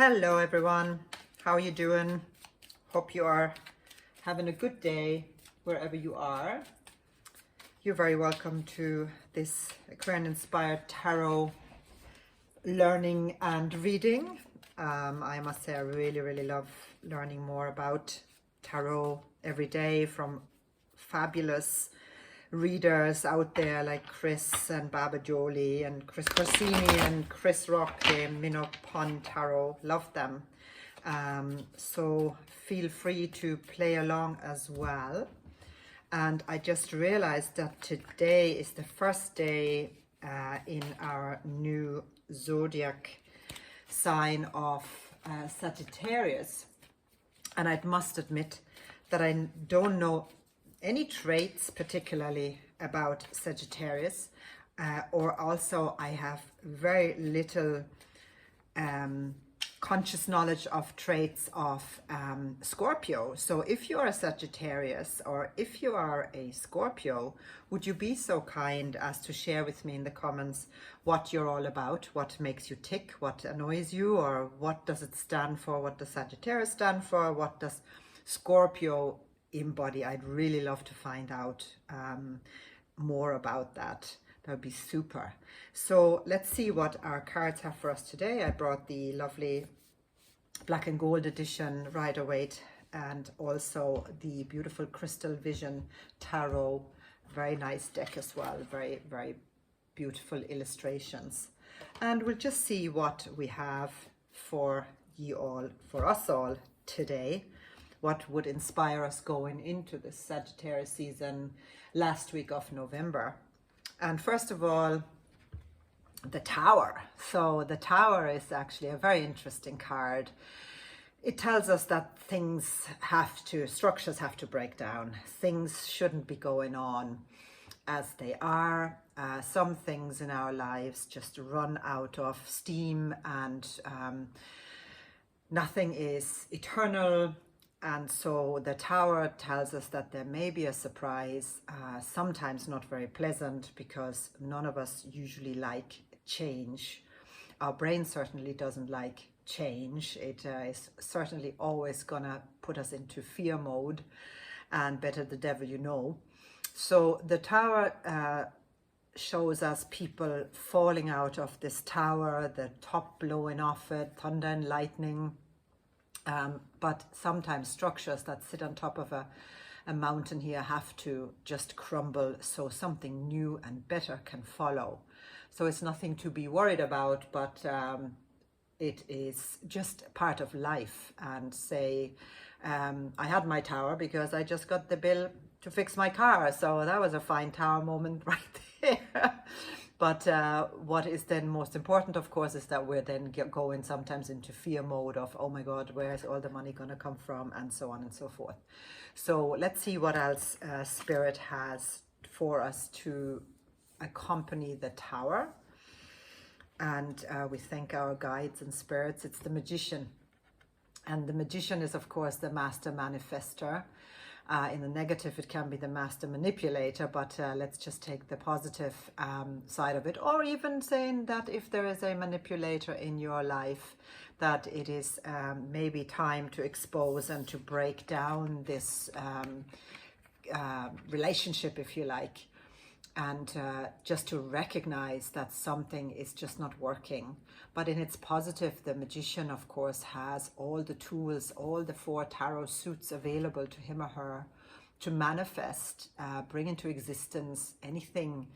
Hello everyone, how are you doing? Hope you are having a good day wherever you are. You're very welcome to this Aquarian inspired tarot learning and reading. I must say I really love learning more about tarot every day from fabulous readers out there like Chris and Baba Jolie and Chris Corsini and Chris Rock, Minnow Pond Tarot. Love them. So feel free to play along as well. And I just realized that today is the first day in our new zodiac sign of Sagittarius. And I must admit that I don't know any traits particularly about Sagittarius, or also I have very little conscious knowledge of traits of Scorpio. So if you are a Sagittarius or if you are a Scorpio, would you be so kind as to share with me in the comments what you're all about, what makes you tick, what annoys you, or what does it stand for, what does Sagittarius stand for, what does Scorpio embody? I'd really love to find out more about that. That would be super. So let's see what our cards have for us today. I brought the lovely black and gold edition Rider-Waite and also the beautiful Crystal Vision Tarot. Very nice deck as well. Very beautiful illustrations. And we'll just see what we have for you all, for us all today. What would inspire us going into this Sagittarius season last week of November. And first of all, the Tower. So the Tower is actually a very interesting card. It tells us that structures have to break down. Things shouldn't be going on as they are. Some things in our lives just run out of steam, and nothing is eternal. And so the Tower tells us that there may be a surprise, sometimes not very pleasant, because none of us usually like change. Our brain certainly doesn't like change. It is certainly always gonna put us into fear mode, and better the devil you know. So the Tower shows us people falling out of this tower, the top blowing off it, thunder and lightning. But sometimes structures that sit on top of a mountain here have to just crumble so something new and better can follow. So it's nothing to be worried about, but it is just part of life. And say, I had my tower because I just got the bill to fix my car. So that was a fine tower moment right there. But what is then most important, of course, is that we're then going sometimes into fear mode of, oh my God, where's all the money going to come from, and so on and so forth. So let's see what else Spirit has for us to accompany the Tower. And we thank our guides and spirits. It's the Magician. And the Magician is, of course, the master manifester. In the negative, it can be the master manipulator, but let's just take the positive side of it. Or even saying that if there is a manipulator in your life, that it is maybe time to expose and to break down this relationship, if you like. And just to recognize that something is just not working. But in its positive, the Magician, of course, has all the tools, all the 4 tarot suits available to him or her to manifest, bring into existence anything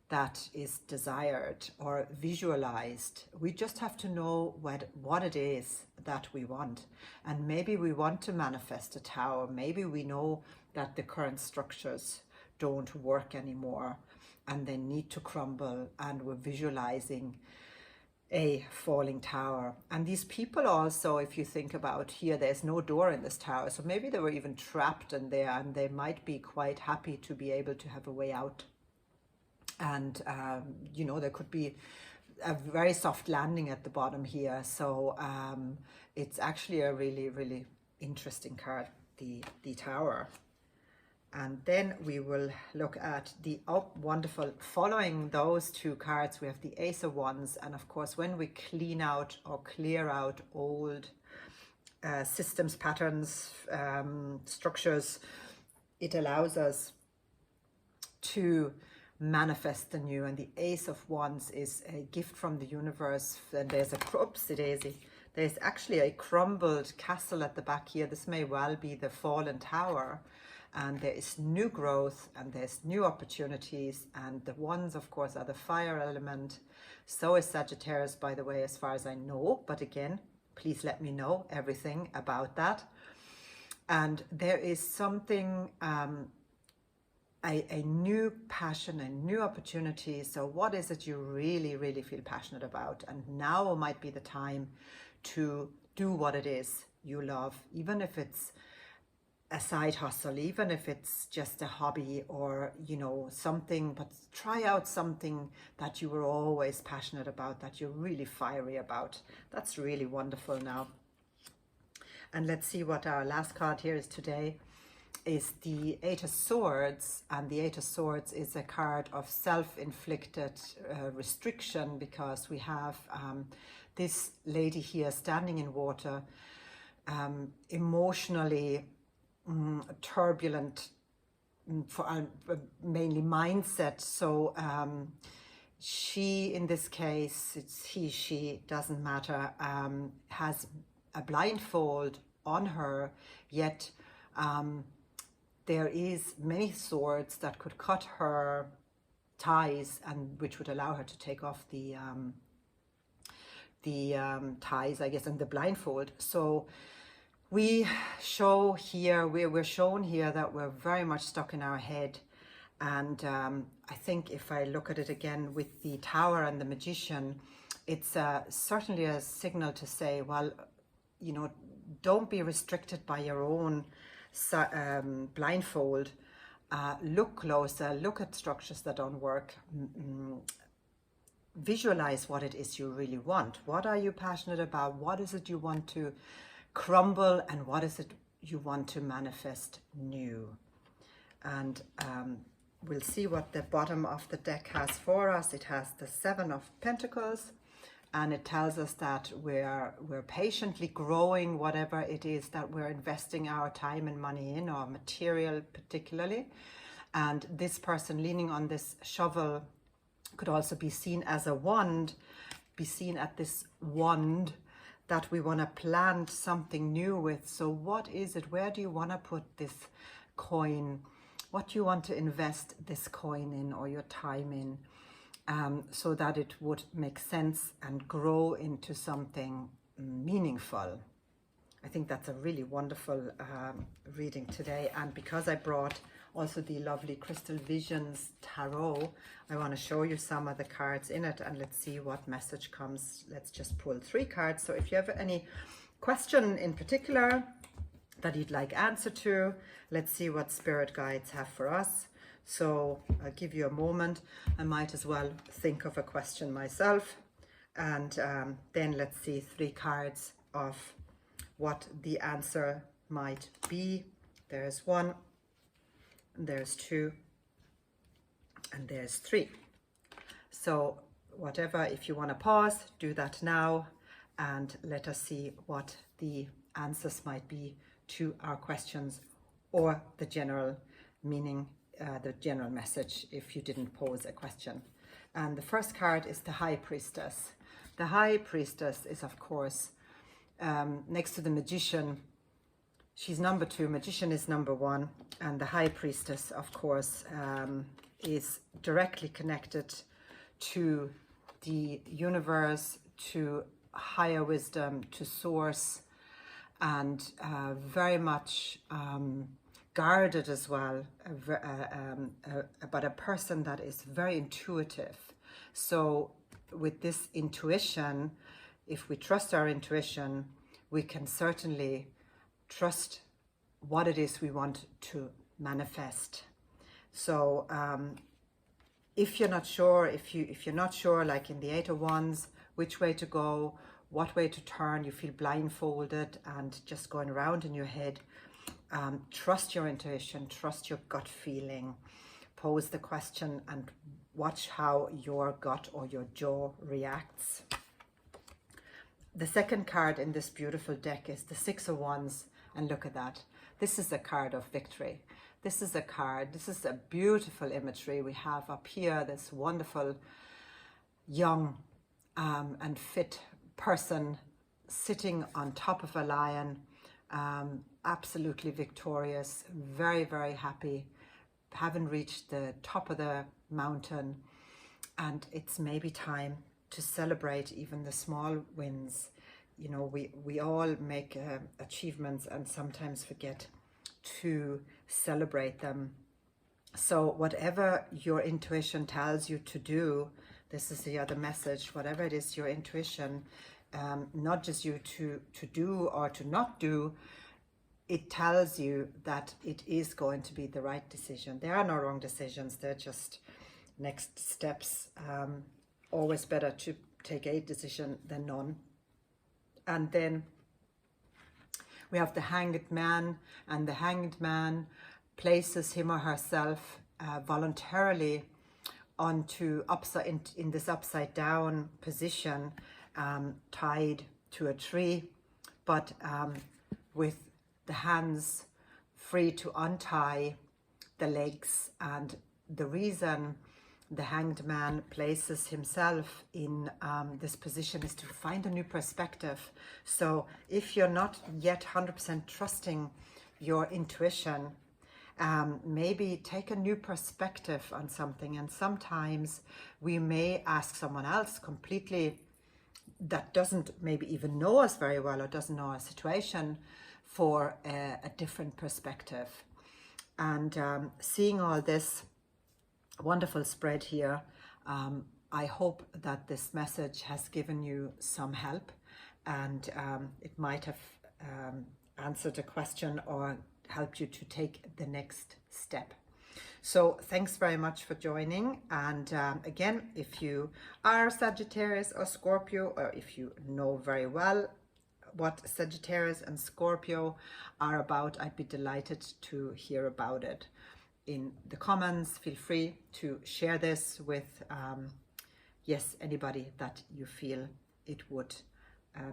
that is desired or visualized. We just have to know what it is that we want. And maybe we want to manifest a tower. Maybe we know that the current structures don't work anymore and they need to crumble, and we're visualizing a falling tower. And these people also, if you think about here, there's no door in this tower, so maybe they were even trapped in there, and they might be quite happy to be able to have a way out. And you know, there could be a very soft landing at the bottom here. So it's actually a really interesting card, the Tower. And then we will look at the wonderful, following those two cards, we have the Ace of Wands. And of course, when we clean out or clear out old systems, patterns, structures, it allows us to manifest the new. And the Ace of Wands is a gift from the universe. And there's a, oopsie daisy, there's actually a crumbled castle at the back here. This may well be the fallen tower. And there is new growth and there's new opportunities. And the Wands, of course, are the fire element. So is Sagittarius, by the way, as far as I know. But again, please let me know everything about that. And there is something, a new passion, a new opportunity. So what is it you really, really feel passionate about? And now might be the time to do what it is you love, even if it's a side hustle, even if it's just a hobby or, you know, something, but try out something that you were always passionate about, that you're really fiery about. That's really wonderful now. And let's see what our last card here is today, is the Eight of Swords. And the Eight of Swords is a card of self-inflicted restriction, because we have this lady here standing in water, emotionally turbulent, for mainly mindset. So she, in this case, it's he, she, doesn't matter, has a blindfold on her, yet there is many swords that could cut her ties, and which would allow her to take off the ties, I guess, and the blindfold. So we show here, we're shown here that we're very much stuck in our head. And I think if I look at it again with the Tower and the Magician, it's certainly a signal to say, well, you know, don't be restricted by your own blindfold. Look closer, look at structures that don't work. Visualize what it is you really want. What are you passionate about? What is it you want to crumble, and what is it you want to manifest new? And we'll see what the bottom of the deck has for us. It has the Seven of Pentacles, and it tells us that we're patiently growing whatever it is that we're investing our time and money in, or material particularly. And this person leaning on this shovel could also be seen as a wand, be seen at this wand that we want to plant something new with. So what is it? Where do you want to put this coin? What do you want to invest this coin in, or your time in, so that it would make sense and grow into something meaningful? I think that's a really wonderful reading today. And because I brought also the lovely Crystal Visions Tarot, I want to show you some of the cards in it, and let's see what message comes. Let's just pull 3 cards. So if you have any question in particular that you'd like answer to, let's see what spirit guides have for us. So I'll give you a moment. I might as well think of a question myself, and then let's see 3 cards of what the answer might be. There's 1, there's 2, and there's 3. So whatever, if you want to pause, do that now, and let us see what the answers might be to our questions, or the general meaning, the general message, if you didn't pose a question. And the first card is the High Priestess. The High Priestess is, of course, next to the Magician. She's number 2, Magician is number 1, and the High Priestess, of course, is directly connected to the universe, to higher wisdom, to source, and very much guarded as well, but a person that is very intuitive. So with this intuition, if we trust our intuition, we can certainly trust what it is we want to manifest. So if you're not sure, if you're not sure, like in the Eight of Wands, which way to go, what way to turn, you feel blindfolded and just going around in your head, Trust your intuition, trust your gut feeling. Pose the question and watch how your gut or your jaw reacts. The second card in this beautiful deck is the Six of Wands, and look at that. This is a card of victory. This is a card, this is a beautiful imagery we have up here, this wonderful young and fit person sitting on top of a lion, absolutely victorious, very, very happy, having reached the top of the mountain, and it's maybe time to celebrate even the small wins. You know, we all make achievements and sometimes forget to celebrate them. So whatever your intuition tells you to do, this is the other message, whatever it is your intuition nudges you to do or to not do, it tells you that it is going to be the right decision. There are no wrong decisions, they're just next steps. Always better to take a decision than none. And then we have the Hanged Man, and the Hanged Man places him or herself voluntarily onto in this upside down position, tied to a tree, but with the hands free to untie the legs. And the reason the Hanged Man places himself in this position is to find a new perspective. So if you're not yet 100% trusting your intuition, maybe take a new perspective on something. And sometimes we may ask someone else completely that doesn't maybe even know us very well or doesn't know our situation for a different perspective. And seeing all this wonderful spread here, I hope that this message has given you some help, and it might have answered a question or helped you to take the next step. So thanks very much for joining. And again, if you are Sagittarius or Scorpio, or if you know very well what Sagittarius and Scorpio are about, I'd be delighted to hear about it in the comments. Feel free to share this with yes, anybody that you feel it would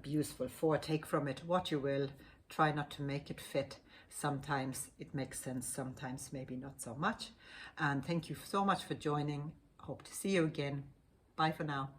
be useful for. Take from it what you will. Try not to make it fit. Sometimes it makes sense, sometimes maybe not so much. And thank you so much for joining. Hope to see you again. Bye for now.